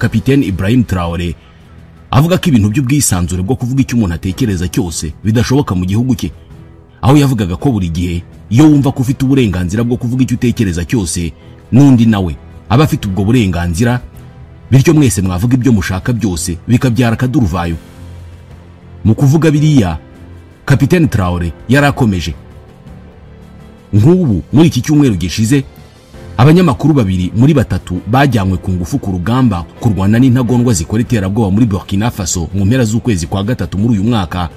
Kapiteni Ibrahim Traoré avuga ko ibintu by'ubwisanzure bwo kuvuga icyo umuntu atekereza cyose bidashoboka mu gihugu cye, aho yavugaga ko buri gihe iyo wumva ko ufite uburenganzira bwo kuvuga icyo utekereza cyose n'undi nawe aba afite ubwo burenganzira, bityo mwese mwavuga ibyo mushaka byose bikabyara akaduruvayo. Mu kuvuga biriya Kapiteni Traoré yarakomeje, nk'ubu muri iki cyumweru gishize abanyamakuru babiri muri batatu bajyanywe ku ngufu ku rugamba kurwana n'intagondwa zikora iterabwoba muri Burkina Faso mu mpera z'ukwezi kwa gatatu muri uyu mwaka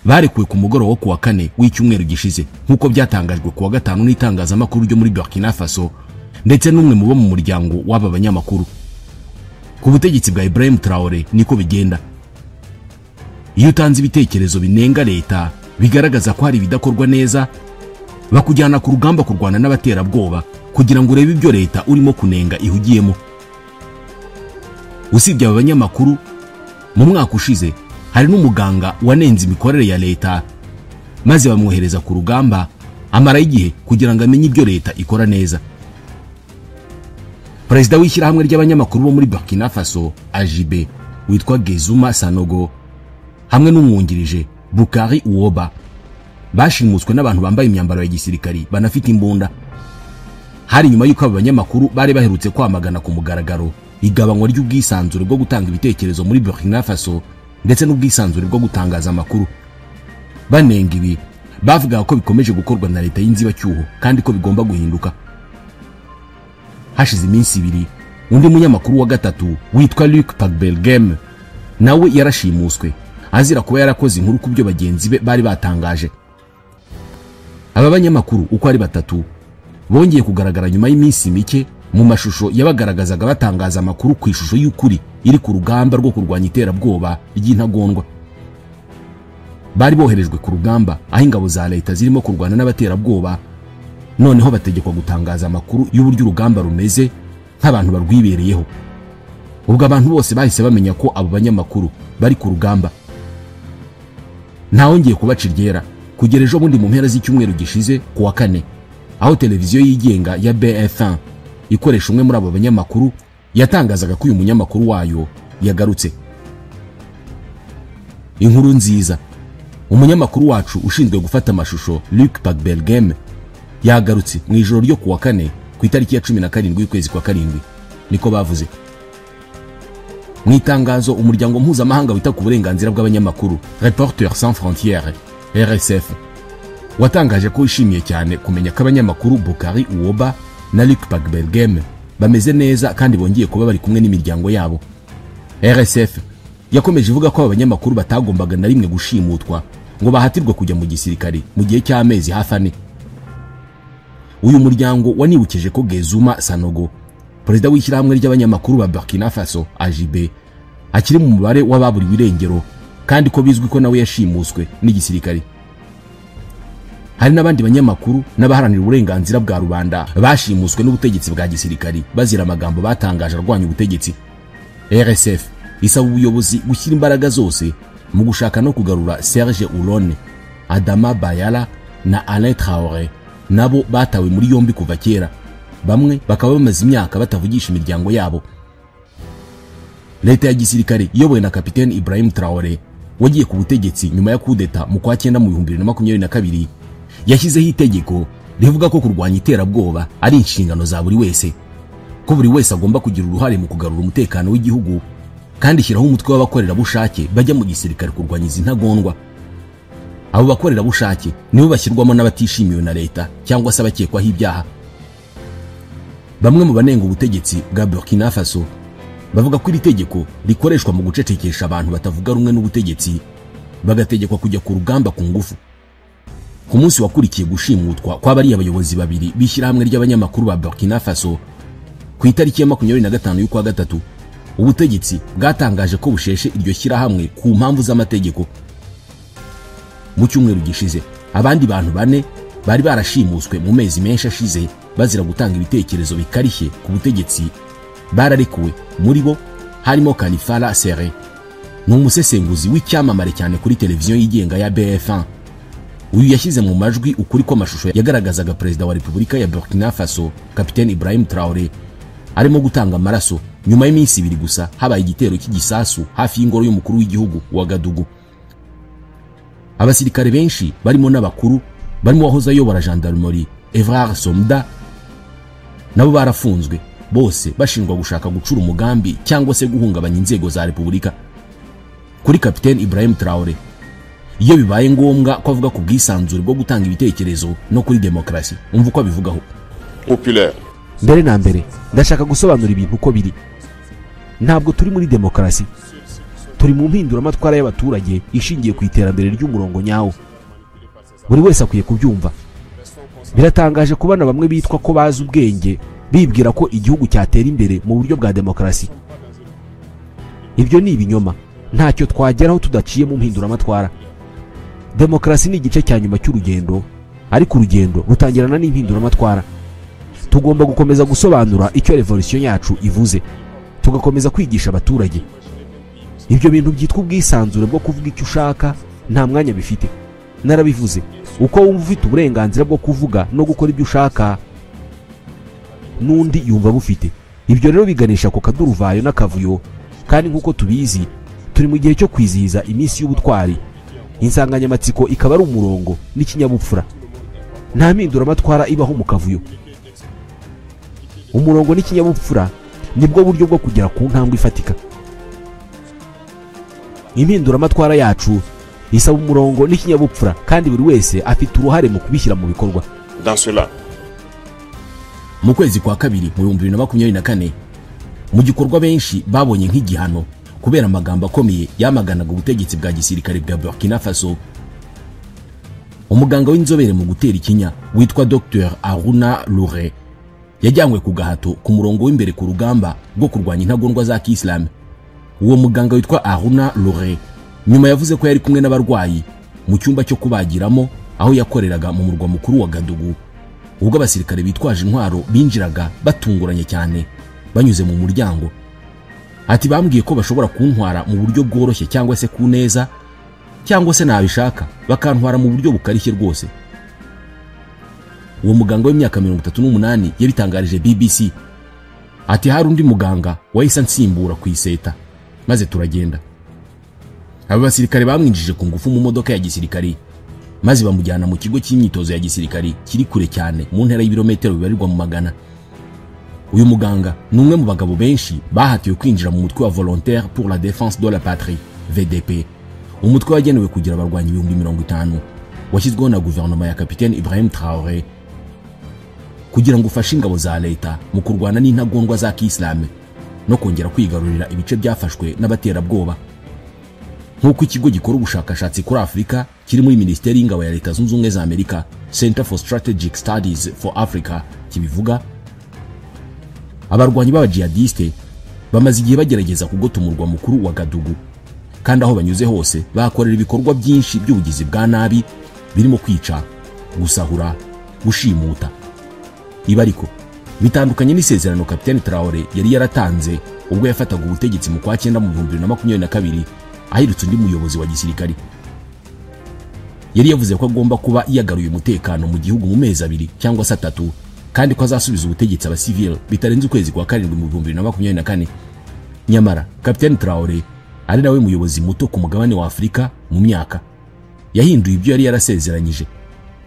barekuwe ku mugoroba wo kuwa kane w'icyumweru gishize, nk'uko byatangajwe kuwa gatanu n'itangazamakuru ryo muri Burkina Faso ndetse n'umwe mu bo mu muryango w'aba banyamakuru. Ku butegetsi bwa Ibrahim Traoré niko bigenda. Iyo utanze ibitekerezo binenga leta bigaragaza ko hari ibidakorwa neza, bakujyana ku rugamba kurwana n'abaterabwoba kugira ngo urebe ibyo leta urimo kunenga ihugiyemo. Usibye aba banyamakuru, mu mwaka ushize hari n'umuganga wanenze imikorere ya leta maze bamwohereza ku rugamba amara igihe kugira ngo amenye ibyo leta ikora neza. Perezida w'ishyirahamwe ry'abanyamakuru bo muri Burkina Faso AJB witwa Gezuma Sanogo hamwe n'umwungirije Bukari Uwoba bashimuswe n'abantu bambaye imyambaro ya gisirikari banafite imbunda. Hari nyuma y'uko aba banyamakuru bari baherutse kwamagana ku mugaragaro igabanywa ry'ubwisanzure bwo gutanga ibitekerezo muri Burkina Faso ndetse n'ubwisanzure bwo gutangaza amakuru. Banenga ibi bavuga ko bikomeje gukorwa na leta y'inzibacyuho kandi ko bigomba guhinduka. Hashize iminsi ibiri undi munyamakuru wa gatatu witwa Luc Pagbelgem nawe yarashimuswe azira kuba yarakoze inkuru ku byo bagenzi be bari batangaje. Aba banyamakuru uko ari batatu bongeye kugaragara nyuma y'iminsi mike mu mashusho yabagaragazaga batangaza amakuru ku ishusho y'ukuri iri ku rugamba rwo kurwanya iterabwoba ry'intagondwa. Bari boherejwe ku rugamba aho ingabo za leta zirimo kurwana n'abaterabwoba, noneho bategekwa gutangaza amakuru y'uburyo urugamba rumeze nk'abantu barwibereyeho. Ubwo abantu bose bahise bamenya ko abo banyamakuru bari ku rugamba. Ntawongeye kubaca iryera kugera ejo bundi mu mpera z'icyumweru gishize kuwa kane, aho televiziyo yigenga ya BF1 ikoresha umwe muri abo banyamakuru yatangazaga ko uyu munyamakuru wayo yagarutse. Inkuru nziza, umunyamakuru wacu ushinzwe gufata amashusho Luc Pagbelgem yagarutse mu ijoro ryo kuwa kane ku itariki ya 17 y'ukwezi kwa karindwi, niko bavuze. Mu itangazo umuryango mpuzamahanga wita ku burenganzira bw'abanyamakuru Reporters Sans Frontières RSF watangaje ko ishimiye cyane kumenya ko abanyamakuru Bukari Uwoba na Luc Pagbelgem bameze neza kandi bongeye kuba bari kumwe n'imiryango yabo. RSF yakomeje ivuga ko abanyamakuru batagombaga na rimwe gushimutwa ngo bahatirwe kujya mu gisirikare mu gihe cy'amezi hafi 4. Uyu muryango wanibukije ko Gezuma Sanogo, perezida w'ishyirahamwe ry'abanyamakuru ba Burkina Faso AJB, akiri mu mubare w'ababuriwe irengero kandi ko bizwi ko nawe yashimuswe n'igisirikare. Hari n'abandi banyamakuru n'abaharanira uburenganzira bwa rubanda bashimuswe n'ubutegetsi bwa gisirikari bazira amagambo batangaje arwanya ubutegetsi. RSF isaba ubuyobozi gushyira imbaraga zose mu gushaka no kugarura Serge Oulone, Adama Bayala na Alain Traoré, nabo batawe muri yombi kuva kera, bamwe bakaba bamaze imyaka batavugisha imiryango yabo. Leta ya gisirikare iyobowe na Kapiteni Ibrahim Traoré wagiye ku butegetsi nyuma ya kudeta mu kwa 9 mu 2022 yashyizeho itegeko rivuga ko kurwanya iterabwoba ari inshingano za buri wese, ko buri wese agomba kugira uruhare mu kugarura umutekano w'igihugu, kandi ishyiraho umutwe w'abakorerabushake bajya mu gisirikare kurwanya izi ntagondwa. Abo bakorerabushake nibo bashyirwamo n'abatishimiwe na leta cyangwa se abakekwaho ibyaha. Bamwe mu banenga ubutegetsi bwa Burkina Faso bavuga ko iri tegeko rikoreshwa mu gucecekesha abantu batavuga rumwe n'ubutegetsi, bagategekwa kujya ku rugamba ku ngufu. Ku munsi wakurikiye gushimutwa kw'abari abayobozi babiri b'ishyirahamwe ry'abanyamakuru ba Burkina Faso ku itariki ya 25 y'ukwa gatatu, ubutegetsi bwatangaje ko busheshe iryo shyirahamwe ku mpamvu z'amategeko. Mu cyumweru gishize abandi bantu 4 bari barashimuswe mu mezi menshi ashize bazira gutanga ibitekerezo bikarishye ku butegetsi bararekuwe. Muri bo harimo Kanifala Sere, ni umusesenguzi w'icyamamare cyane kuri televiziyo yigenga ya BF1. Uyu yashyize mu majwi ukuri ko amashusho yagaragazaga perezida wa Repubulika ya Burkina Faso Kapiteni Ibrahim Traoré arimo gutanga amaraso nyuma y'iminsi 2 gusa habaye igitero cy'igisasu hafi y'ingoro y'umukuru w'igihugu wa Gadugu. Abasirikare benshi barimo n'abakuru barimo wahoze ayobora gendarmerie Evrard Somda nabo barafunzwe, bose bashinjwa gushaka gucura umugambi cyangwa se guhungabanya inzego za Repubulika. Kuri Kapiteni Ibrahim Traoré, iyo bibaye ngombwa ko avuga ku bwisanzure bwo gutanga ibitekerezo no kuri demokarasi, umva uko abivugaho. Populaire. Mbere na mbere ndashaka gusobanura ibintu uko biri. Ntabwo turi muri demokarasi, turi mu mpinduramatwara y'abaturage ishingiye ku iterambere ry'umurongo nyawo. Buri wese akwiye kubyumva. Biratangaje kubana bamwe bitwa ko bazi ubwenge bibwira ko igihugu cyatera imbere mu buryo bwa demokarasi. Ibyo ni ibinyoma, ntacyo twageraho tudaciye mu mpinduramatwara. Demokarasi ni igice cya nyuma cy'urugendo, ariko urugendo rutangirana n'impinduramatwara. Tugomba gukomeza gusobanura icyo revolution yacu ivuze, tugakomeza kwigisha abaturage. Ibyo bintu byitwa ubwisanzure bwo kuvuga icyo ushaka nta mwanya bifite. Narabivuze, uko wumva ufite uburenganzira bwo kuvuga no gukora ibyo ushaka, n'undi yumva bufite. Ibyo rero biganisha ku kaduruvayo n'akavuyo, kandi nk'uko tubizi turi mu gihe cyo kwizihiza iminsi y'ubutwari. Insanganyamatsiko ikaba ari umurongo n'ikinyabupfura. Nta mpinduramatwara ibaho mu kavuyo. Umurongo n'ikinyabupfura nibwo buryo bwo kugera ku ntambwe ifatika. Impinduramatwara yacu isaba umurongo n'ikinyabupfura, kandi buri wese afite uruhare mu kubishyira mu bikorwa. Dans cela, mu kwezi kwa kabiri mu 2024, mu gikorwa benshi babonye nk'igihano kubera amagambo akomeye yamaganaga ubutegetsi bwa gisirikare bwa Burkina Faso, umuganga w'inzobere mu gutera ikinya witwa Dr Aruna Loure yajyanywe ku gahato ku murongo w'imbere ku rugamba rwo kurwanya intagondwa za Kiislamu. Uwo muganga witwa Aruna Loure nyuma yavuze ko yari kumwe n'abarwayi mu cyumba cyo kubagiramo aho yakoreraga mu murwa mukuru wa Gadugu, ubwo abasirikare bitwaje intwaro binjiraga batunguranye cyane banyuze mu muryango. Ati bambwiye ko bashobora kuntwara mu buryo bworoshye cyangwa se ku neza, cyangwa se nabishaka bakantwara mu buryo bukarishye rwose. Uwo muganga w'imyaka 38 yabitangarije BBC. Ati hari undi muganga wahise nsimbura ku iseta maze turagenda. Aba basirikare bamwinjije ku ngufu mu modoka ya gisirikare maze bamujyana mu kigo cy'imyitozo ya gisirikare kiri kure cyane mu ntera y'ibirometero bibarirwa mu magana. Uyu muganga ni umwe mu bagabo benshi bahatiwe kwinjira mu mutwe wa Volontaire pour la Défense de la Patrie VDP, umutwe wagenewe kugira abarwanyi 50,000 washyizweho na guverinoma ya Kapiteni Ibrahim Traoré kugira ngo ufashe ingabo za leta mu kurwana n'intagondwa za Kiislamu no kongera kwigarurira ibice byafashwe n'abaterabwoba. Nk'uko ikigo gikora ubushakashatsi kuri Afurika kiri muri Minisiteri y'Ingabo ya Leta Zunze Ubumwe za Amerika, Center for Strategic Studies for Africa, kibivuga, abarwanyi b'abajihadiste bamaze igihe bagerageza kugota umurwa mukuru wa Gadugu, kandi aho banyuze hose bakorera ibikorwa byinshi by'ubugizi bwa nabi birimo kwica, gusahura, gushimuta. Ibi ariko bitandukanye n'isezerano Kapiteni Traoré yari yaratanze ubwo yafataga ubutegetsi mu kwa 9 mu 2022 ahirutse undi muyobozi wa gisirikari. Yari yavuze ko agomba kuba yagaruye umutekano mu gihugu mu mezi 2 cyangwa 3, kandi ko azasubiza ubutegetsi abasivile bitarenze ukwezi kwa 7 mu 2024. Nyamara Kapiteni Traoré ari nawe muyobozi muto ku mugabane wa Afurika mu myaka, yahinduye ibyo yari yarasezeranyije.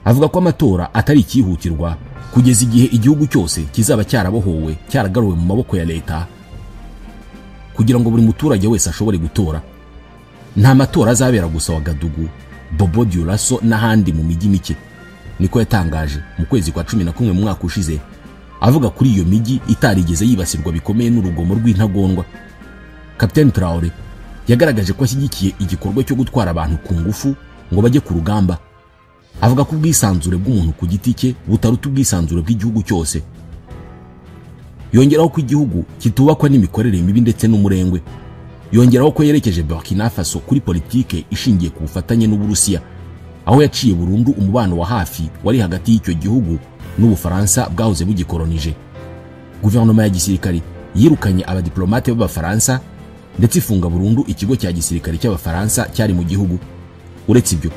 Avuga ko amatora atari ikihutirwa kugeza igihe igihugu cyose kizaba cyarabohowe, cyaragaruwe mu maboko ya leta, kugira ngo buri muturage wese ashobore gutora. Nta matora azabera gusa wa Gadugu, Bobo Dioulasso n'ahandi mu mijyi mike, niko yatangaje mu kwezi kwa 11 mu mwaka ushize, avuga kuri iyo mijyi itarigeze yibasirwa bikomeye n'urugomo rw'intagondwa. Kapiteni Traoré yagaragaje ko ashyigikiye igikorwa cyo gutwara abantu ku ngufu ngo bajye ku rugamba. Avuga ko ubwisanzure bw'umuntu ku giti cye butaruta ubwisanzure bw'igihugu cyose. Yongeraho ko igihugu kitubakwa n'imikorere mibi ndetse n'umurengwe. Yongeraho ko yerekeje Burkina Faso kuri politike ishingiye ku bufatanye n'Uburusiya, aho yaciye burundu umubano wa hafi wari hagati y'icyo gihugu n'Ubufaransa bwahoze bugikolonije. Guverinoma ya gisirikari yirukanye abadiplomate b'Abafaransa ndetse ifunga burundu ikigo cya gisirikare cy'Abafaransa cyari mu gihugu. Uretse ibyo,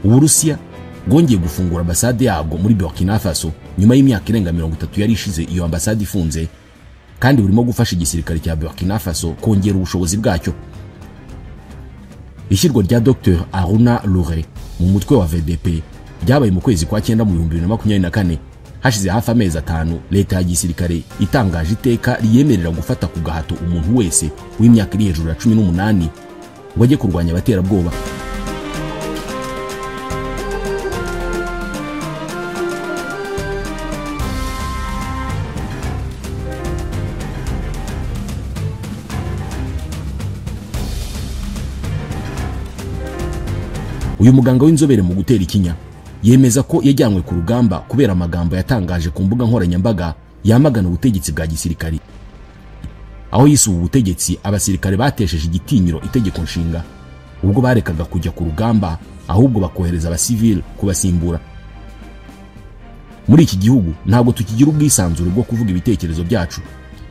Uburusiya bwongeye gufungura ambasade yabwo muri Burkina Faso nyuma y'imyaka irenga 30 yari ishize iyo ambasade ifunze, kandi burimo gufasha igisirikare cya Burkina Faso kongera ubushobozi bwacyo. Ishyirwa rya Dr Aruna Lure mu mutwe wa VDP ryabaye mu kwezi kwa 9 mu 2024 hashize hafi amezi 5 leta ya gisirikare itangaje iteka riyemerera gufata ku gahato umuntu wese w'imyaka iri hejuru ya 18 ngo ajye kurwanya abaterabwoba. Uyu muganga w'inzobere mu gutera ikinya yemeza ko yajyanywe ku rugamba kubera amagambo yatangaje ku mbuga nkoranyambaga yamagana ubutegetsi bwa gisirikari, aho yisuba ubutegetsi abasirikare batesheje igitinyiro itegeko nshinga ubwo barekaga kujya ku rugamba ahubwo bakohereza abasivile kubasimbura. Muri iki gihugu ntabwo tukigira ubwisanzure bwo kuvuga ibitekerezo byacu,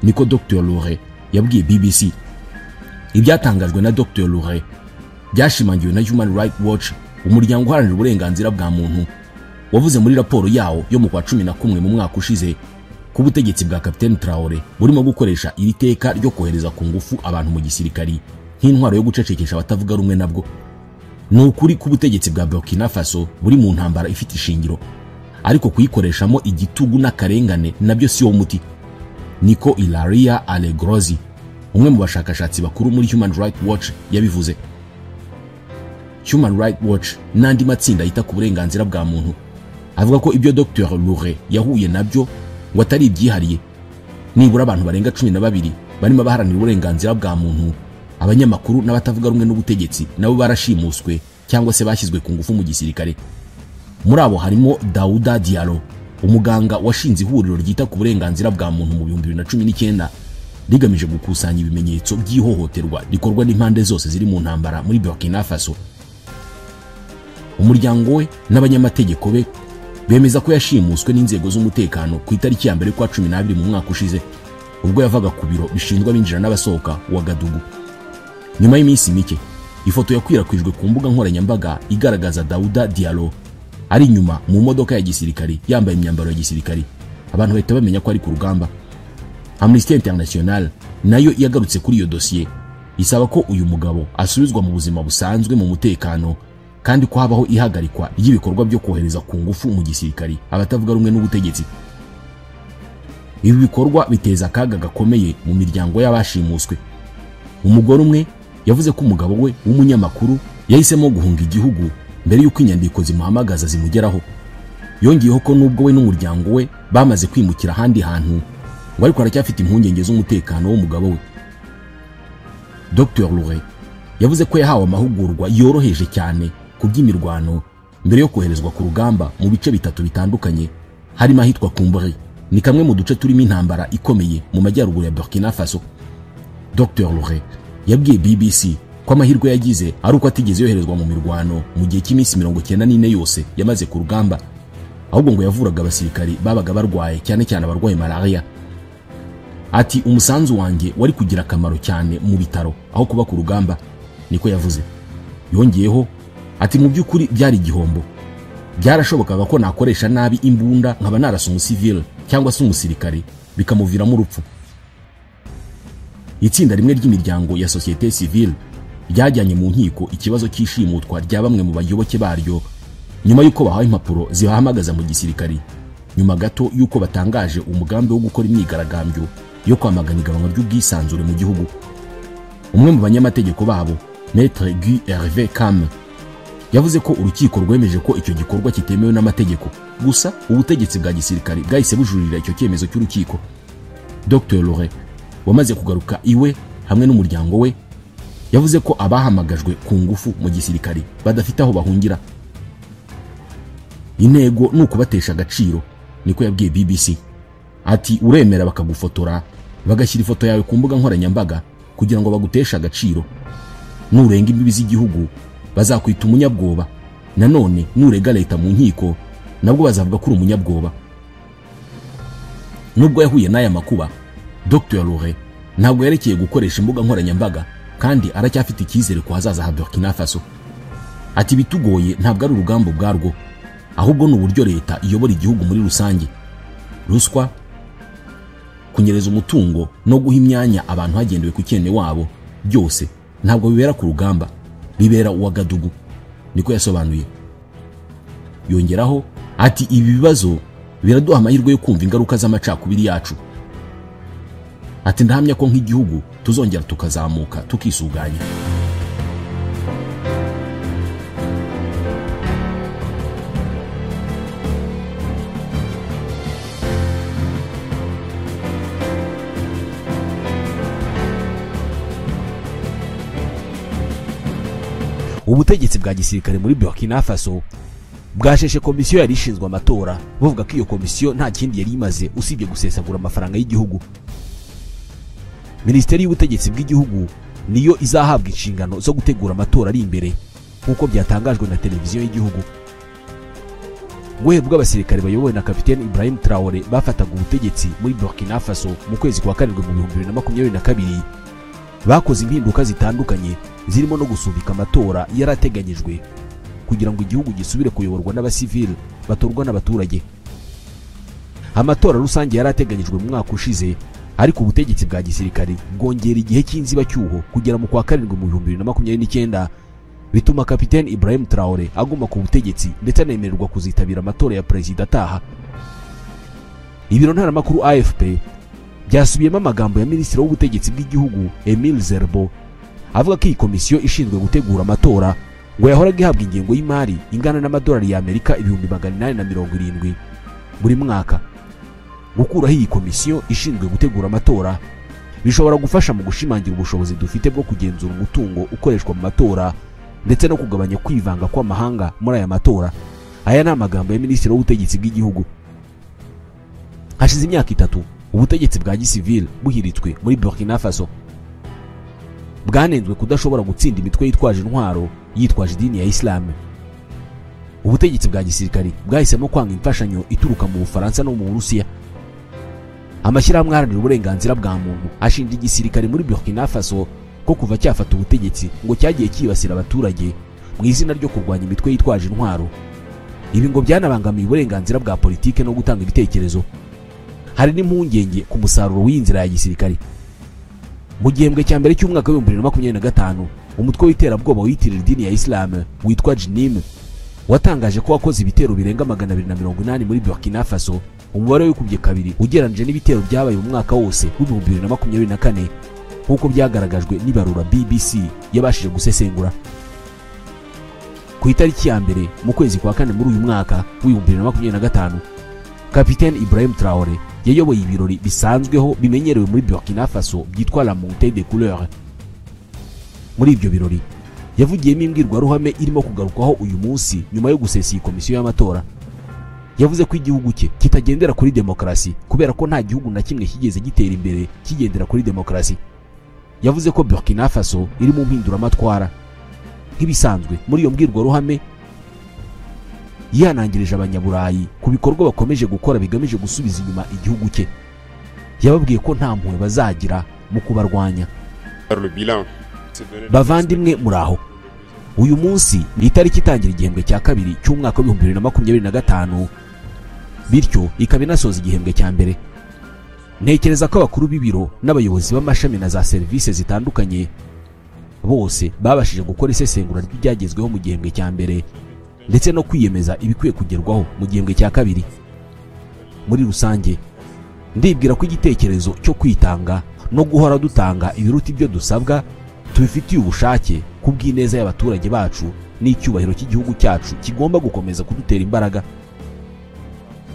niko Dr Lure yabwiye BBC. Ibyatangajwe na Dr Lure byashimangiwe na Human Rights Watch, umuryango uharanira uburenganzira bwa muntu, wavuze muri raporo yawo yo mu kwa 11 mu mwaka ushize ku butegetsi bwa Capitaine Traoré burimo gukoresha iri teka ryo kohereza ku ngufu abantu mu gisirikari nk'intwaro yo gucecekesha abatavuga rumwe nabwo. Ni ukuri ku butegetsi bwa Burkina Faso buri mu ntambara ifite ishingiro, ariko kuyikoreshamo igitugu n'akarengane nabyo si wo muti, niko Ilaria Alegrozi, umwe mu bashakashatsi bakuru muri Human Rights Watch yabivuze. Human Rights Watch n'andi matsinda yita ku burenganzira bwa muntu avuga ko ibyo Dr Lure yahuye nabyo ngo atari ibyihariye. Nibura abantu barenga 12 barimo baharanira uburenganzira bwa muntu, abanyamakuru n'abatavuga rumwe n'ubutegetsi nabo barashimuswe cyangwa se bashyizwe ku ngufu mu gisirikare. Muri abo harimo Daouda Diallo, umuganga washinze ihuriro ryita ku burenganzira bwa muntu mu 2019 rigamije gukusanya ibimenyetso by'ihohoterwa rikorwa n'impande zose ziri mu ntambara muri Burkina Faso. Umuryango we n'abanyamategeko be bemeza ko yashimuswe n'inzego z'umutekano ku itariki ya 1 kwa 12 mu mwaka ushize ubwo yavaga ku biro bishinzwe abinjira n'abasohoka wa Gadugu. Nyuma y'iminsi mike ifoto yakwirakwijwe ku mbuga nkoranyambaga igaragaza Daouda Diallo ari nyuma mu modoka ya gisirikari yambaye imyambaro ya gisirikari. Abantu bahita bamenya ko ari ku rugamba. Amnesty International nayo yagarutse kuri iyo dosiye isaba ko uyu mugabo asubizwa mu buzima busanzwe mu mutekano, kandi ko habaho ihagarikwa ry'ibikorwa byo kohereza ku ngufu mu gisirikari abatavuga rumwe n'ubutegetsi. Ibi bikorwa biteza akaga gakomeye mu miryango y'abashimuswe. Umugore umwe yavuze ko umugabo we w'umunyamakuru yahisemo guhunga igihugu mbere y'uko inyandiko zimuhamagaza zimugeraho. Yongeyeho ko nubwo we n'umuryango we bamaze kwimukira ahandi hantu ngo ariko aracyafite impungenge z'umutekano w'umugabo we. Dr Lure yavuze ko yahawe amahugurwa yoroheje cyane ku by'imirwano mbere yo koherezwa ku rugamba mu bice bitatu bitandukanye, harimo ahitwa Kumbri, ni kamwe mu duce turimo intambara ikomeye mu majyaruguru ya Burkina Faso. Dr Lure yabwiye BBC ko amahirwe yagize ari uko atigeze yoherezwa mu mirwano mu gihe cy'iminsi 94 yose yamaze ku rugamba, ahubwo ngo yavuraga abasirikari babaga barwaye, cyane cyane abarwaye malaria. Ati umusanzu wanjye wari kugira akamaro cyane mu bitaro aho kuba ku rugamba, niko yavuze. Yongeyeho ati mu by'ukuri byari igihombo, byarashobokaga ko nakoresha nabi imbunda nkaba narasa umusivile cyangwa se umusirikare bikamuviramo urupfu. Itsinda rimwe ry'imiryango ya societe civile ryajyanye mu nkiko ikibazo cy'ishimutwa rya bamwe mu bayoboke baryo nyuma y'uko bahawe impapuro zibahamagaza mu gisirikari, nyuma gato y'uko batangaje umugambi wo gukora imyigaragambyo yo kwamagana igabanwa ry'ubwisanzure mu gihugu. Umwe mu banyamategeko babo, Maître Guy Hervé Cam, yavuze ko urukiko rwemeje ko icyo gikorwa kitemewe n'amategeko, gusa ubutegetsi bwa gisirikari bwahise bujurira icyo cyemezo cy'urukiko. Dr Lure wamaze kugaruka iwe hamwe n'umuryango we yavuze ko abahamagajwe ku ngufu mu gisirikari badafite aho bahungira. Intego ni ukubatesha agaciro, niko yabwiye BBC. Ati uremera bakagufotora bagashyira ifoto yawe ku mbuga nkoranyambaga kugira ngo baguteshe agaciro. Nurenga imbibi z'igihugu bazakwita umunyabwoba, nanone nurega leta mu nkiko nabwo bazavuga ko uri umunyabwoba. Nubwo yahuye n'aya makuba, Dr Lure ntabwo yerekeye gukoresha imbuga nkoranyambaga kandi aracyafite icyizere ku hazaza ha Burkina Faso. Ati bitugoye ntabwo ari urugamba ubwarwo, ahubwo ni uburyo leta iyobora igihugu muri rusange. Ruswa, kunyereza umutungo no guha imyanya abantu hagendewe ku cyene wabo, byose ntabwo bibera ku rugamba, bibera Ouagadougou, niko yasobanuye. Yongeraho ati ibi bibazo biraduha amahirwe yo kumva ingaruka z'amacakubiri yacu. Ati ndahamya ko nk'igihugu tuzongera tukazamuka tukisuganya. Ubutegetsi bwa gisirikare muri Burkina Faso bwasheshe komisiyo yari ishinzwe amatora, buvuga ko iyo komisiyo nta kindi yari imaze usibye gusesagura amafaranga y'igihugu. Minisiteri y'ubutegetsi bw'igihugu niyo izahabwa inshingano zo gutegura amatora ari imbere, nk'uko byatangajwe na televiziyo y'igihugu. Ubwo bw'abasirikare bayobowe na Kapiteni Ibrahim Traoré bafataga ubutegetsi muri Burkina Faso mu kwezi kwa karindwi mu 2022, bakoze impinduka zitandukanye zirimo no gusubika amatora yarateganyijwe kugira ngo igihugu gisubire kuyoborwa n'abasivili batorwa n'abaturage. Amatora rusange yarateganyijwe mu mwaka ushize, ariko ubutegetsi bwa gisirikare bwongera igihe cy'inzibacyuho kugera mu kwa karindwi mu 2029, bituma Kapiteni Ibrahim Traoré aguma ku butegetsi ndetse anemererwa kuzitabira amatora ya perezida ataha. Ibiro ntaramakuru AFP byasubiyemo amagambo ya Minisitiri w'ubutegetsi bw'igihugu Emile Zerbo avuga ko iyi komisiyo ishinzwe gutegura amatora ngo yahoraga ihabwa ingengo y'imari ingana n'amadolari y'Amerika 870 buri mwaka. Gukuraho iyi komisiyo ishinzwe gutegura amatora bishobora gufasha mu gushimangira ubushobozi dufite bwo kugenzura umutungo ukoreshwa mu matora ndetse no kugabanya kwivanga kw'amahanga muri aya matora. Aya ni amagambo ya Minisitiri w'ubutegetsi bw'igihugu. Hashize imyaka 3 ubutegetsi bwa gisivili buhiritswe muri Burkina Faso. Bwanenzwe kudashobora gutsinda imitwe yitwaje intwaro yitwaje idini ya Islam. Ubutegetsi bwa gisirikari bwahisemo kwanga imfashanyo ituruka mu Bufaransa no mu Burusiya. Amashyirahamwe aharanira uburenganzira bwa muntu ashinja igisirikare muri Burkina Faso ko kuva cyafata ubutegetsi ngo cyagiye kibasira abaturage mu izina ryo kurwanya imitwe yitwaje intwaro. Ibi ngo byanabangamiye uburenganzira bwa politike no gutanga ibitekerezo. Hari n'impungenge ku musaruro w'inzira ya gisirikare. Mu gihembwe cya mbere cy'umwaka wa 2025, umutwe w'iterabwoba witirira idini ya Islam witwa Jinim watangaje ko wakoze ibitero birenga 280 muri Burkina Faso, umubare wikubye kabiri ugereranyije n'ibitero byabaye mu mwaka wose wa 2024, nk'uko byagaragajwe n'ibarura BBC yabashije gusesengura. Ku itariki ya mbere mu kwezi kwa kane muri uyu mwaka wa 2025, Kapiteni Ibrahim Traoré yayoboye ibirori bisanzweho bimenyerewe muri Burkina Faso byitwa la montée des couleurs. Muri ibyo birori yavugiyemo imbwirwaruhame irimo kugarukwaho uyu munsi nyuma yo gusesa iyi komisiyo y'amatora. Yavuze ko igihugu cye kitagendera kuri demokarasi kubera ko nta gihugu na kimwe kigeze gitera imbere kigendera kuri demokarasi. Yavuze ko Burkina Faso iri mu mpinduramatwara. Nk'ibisanzwe muri iyo mbwirwaruhame yihanangirije abanyaburayi ku bikorwa bakomeje gukora bigamije gusubiza inyuma igihugu cye. Yababwiye ko nta mpuhwe bazagira mu kubarwanya. Bavandimwe muraho, uyu munsi ni itariki itangira igihembwe cya kabiri cy'umwaka wa 2025, bityo ikaba inasoza igihembwe cya mbere. Ntekereza ko abakuru b'ibiro n'abayobozi b'amashami na za serivisi zitandukanye bose babashije gukora isesengura ry'ibyagezweho mu gihembwe cya mbere ndetse no kwiyemeza ibikwiye kugerwaho mu gihembwe cya kabiri. Muri rusange ndibwira ko igitekerezo cyo kwitanga no guhora dutanga ibiruta ibyo dusabwa tubifitiye ubushake kubw'ineza y'abaturage bacu n'icyubahiro cy'igihugu cyacu kigomba gukomeza kudutera imbaraga.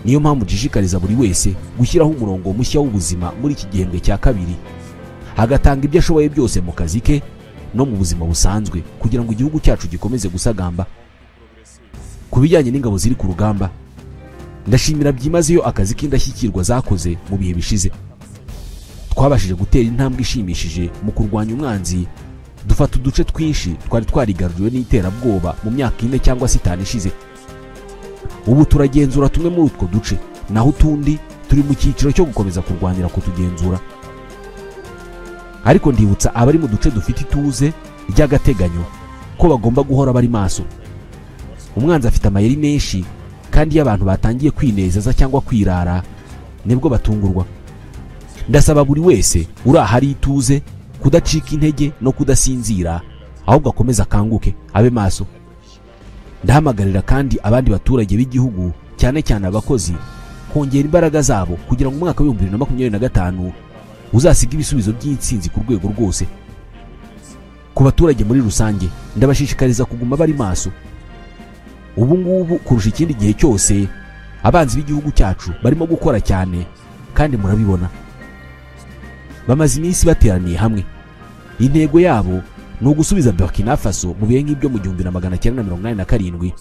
Niyo mpamvu jishikariza buri wese gushyiraho umurongo mushya w'ubuzima muri iki gihembwe cya kabiri, agatanga ibyo ashoboye byose mu kazi ke no mu buzima busanzwe kugira ngo igihugu cyacu gikomeze gusagamba. Ku bijyanye n'ingabo ziri ku rugamba, ndashimira byimazeyo akazi k'indashyikirwa zakoze mu bihe bishize. Twabashije gutera intambwe ishimishije mu kurwanya umwanzi, dufata uduce twinshi twari twarigaruriwe n'iterabwoba mu myaka 4 cyangwa 5 ishize. Ubu turagenzura tumwe muri utwo duce, naho utundi turi mu cyiciro cyo gukomeza kurwanira kutugenzura. Ariko ndibutsa abari mu duce dufite ituze ry'agateganyo ko bagomba guhora bari maso. Umwanzi afite amayeri menshi, kandi iyo abantu batangiye kwinezeza cyangwa kwirara nibwo batungurwa. ndasaba buri wese uri ahari ituze kudacika intege no kudasinzira, ahubwo akomeze akanguke abe maso. Ndahamagarira kandi abandi baturage b'igihugu cyane cyane abakozi kongera imbaraga zabo kugira ngo umwaka wa 2025 uzasiga ibisubizo by'intsinzi ku rwego rwose. Ku baturage muri rusange ndabashishikariza kuguma bari maso. Ubu ngubu kurusha ikindi gihe cyose abanzi b'igihugu cyacu barimo gukora cyane kandi murabibona. Bamaze iminsi bateraniye hamwe. Intego yabo ni ugusubiza Burkina Faso mu bihe nk'ibyo mu 1987.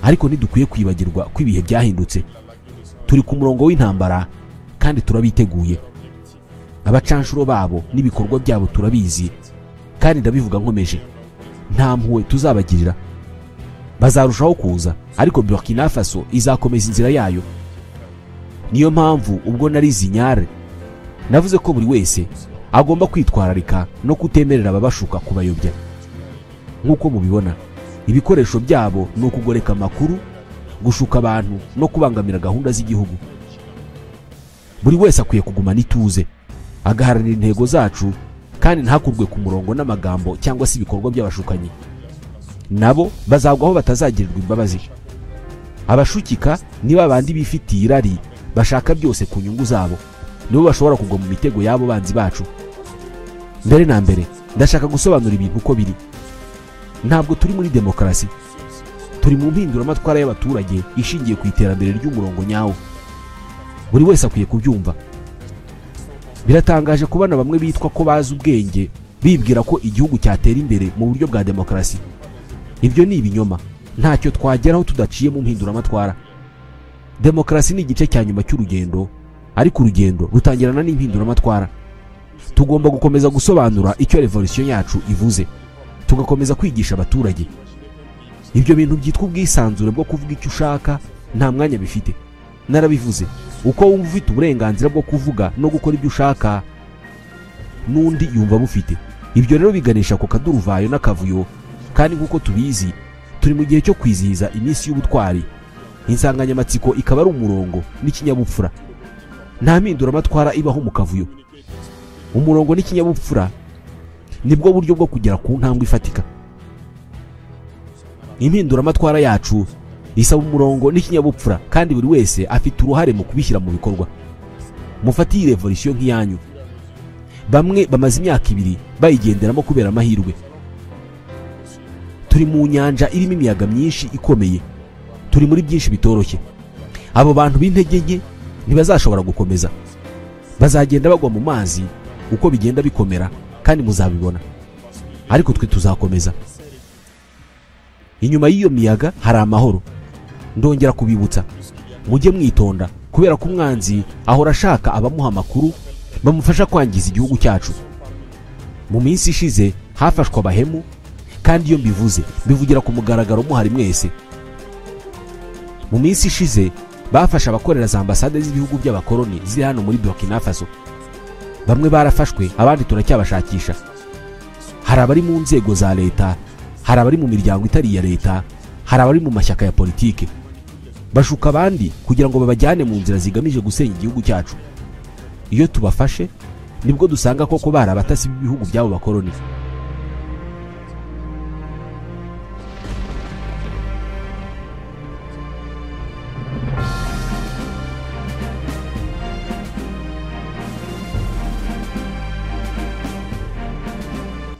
Ariko ntidukwiye kwibagirwa ko ibihe byahindutse. Turi ku murongo w'intambara kandi turabiteguye. Abacanshuro babo n'ibikorwa byabo turabizi kandi ndabivuga nkomeje. Nta mpuhwe tuzabagirira. Bazarushaho kuza ariko Burkina Faso izakomeza inzira yayo. Niyo mpamvu ubwo nari Zinyare navuze ko buri wese agomba kwitwararika no kutemerera ababashuka kubayobya. Nk'uko mubibona, ibikoresho byabo ni ukugoreka amakuru, gushuka abantu no kubangamira gahunda z'igihugu. Buri wese akwiye kugumana ituze, agaharanira intego zacu kandi ntakurwe ku murongo n'amagambo cyangwa se ibikorwa by'abashukanyi. Nabo bazagwaho batazagirirwa imbabazi. Abashukika niba bandi bifitiye irari bashaka byose ku nyungu zabo, nibo bashobora kugwa mu mitego yabo banzi bacu. Mbere na mbere ndashaka gusobanura ibintu uko biri. Ntabwo turi muri demokarasi, turi mu mpinduramatwara y'abaturage ishingiye ku iterambere ry'umurongo nyawo. Buri wese akwiye kubyumva. Biratangaje kubona bamwe bitwa ko bazi ubwenge bibwira ko igihugu cyatera imbere mu buryo bwa demokarasi. Ibyo ni ibinyoma. Ntacyo twageraho tudaciye mu mpinduramatwara. Demokarasi ni igice cya nyuma cy'urugendo, ariko urugendo rutangirana n'impinduramatwara. Tugomba gukomeza gusobanura icyo revolution yacu ivuze, tugakomeza kwigisha abaturage. Ibyo bintu byitwa ubwisanzure bwo kuvuga icyo ushaka nta mwanya bifite. Narabivuze, uko wumva ufite uburenganzira bwo kuvuga no gukora ibyo ushaka, n'undi yumva bufite. Ibyo rero biganisha ku kaduruvayo n'akavuyo, kandi nk'uko tubizi turi mu gihe cyo kwizihiza iminsi y'ubutwari. Insanganyamatsiko ikaba ari umurongo n'ikinyabupfura. Nta mpinduramatwara ibaho mu kavuyo. Umurongo n'ikinyabupfura nibwo buryo bwo kugera ku ntambwe ifatika. Impinduramatwara yacu isaba umurongo n'ikinyabupfura kandi buri wese afite uruhare mu kubishyira mu bikorwa. Mufati iyi revolution nk'iyanyu. Bamwe bamaze imyaka 2 bayigenderamo kubera amahirwe. Turi mu nyanja irimo imiyaga myinshi ikomeye. Turi muri byinshi bitoroshye. Abo bantu b'intege nke ntibazashobora gukomeza. Bazagenda bagwa mu mazi uko bigenda bikomera kandi muzabibona. Ariko twe tuzakomeza. Inyuma y'iyo miyaga hari amahoro. Ndongera kubibutsa, mujye mwitonda kubera ko umwanzi ahora ashaka abamuha amakuru bamufasha kwangiza igihugu cyacu. Mu minsi ishize hafashwe abahemu, kandi iyo mbivuze bivugira ku mugaragaro muhari mwese. Mu minsi ishize bafashe abakorera za ambasade z'ibihugu by'abakoloni ziri hano muri Burkina Faso. Bamwe barafashwe, abandi turacyabashakisha. Hari abari mu nzego za leta, hari abari mu miryango itari iya leta, hari abari mu mashyaka ya politike. Bashuka abandi kugira ngo babajyane mu nzira zigamije gusenya igihugu cyacu. Iyo tubafashe nibwo dusanga koko bari abatasi b'ibihugu by'abo bakoloni.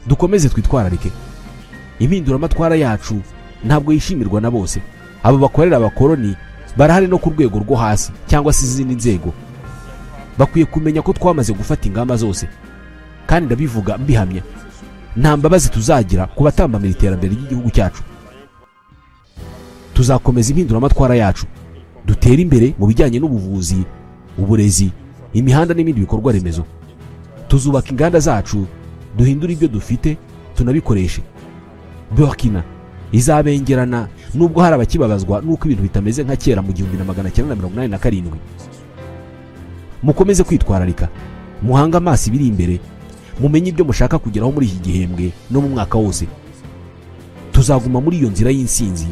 Dukomeze twitwararike. Impinduramatwara yacu ntabwo yishimirwa na bose. Abo bakorera abakoloni barahari no ku rwego rwo hasi cyangwa se izindi nzego. Bakwiye kumenya ko twamaze gufata ingamba zose, kandi ndabivuga mbihamya. Nta mbabazi tuzagira ku batambamira iterambere ry'igihugu cyacu. Tuzakomeza impinduramatwara yacu, dutera imbere mu bijyanye n'ubuvuzi, uburezi, imihanda n'ibindi bikorwa remezo. Tuzubaka inganda zacu, duhindura ibyo dufite tunabikoreshe. Burkina izabengerana nubwo hari abakibabazwa nuko ibintu bitameze nka kera mu 1987. Mukomeze kwitwararika, muhanga amaso ibiri imbere, mumenye ibyo mushaka kugeraho muri iki gihembwe no mu mwaka wose. Tuzaguma muri iyo nzira y'insinzi,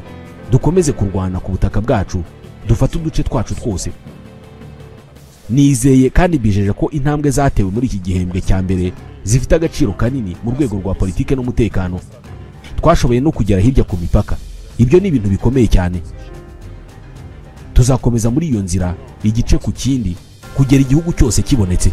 dukomeze kurwana ku butaka bwacu, dufate uduce twacu twose. nizeye kandi bijeje ko intambwe zatewe muri iki gihembwe cya mbere zifite agaciro kanini mu rwego rwa politike n'umutekano. Twashoboye no kugera hirya ku mipaka, ibyo ni ibintu bikomeye cyane. Tuzakomeza muri iyo nzira igice ku kindi kugera igihugu cyose kibonetse.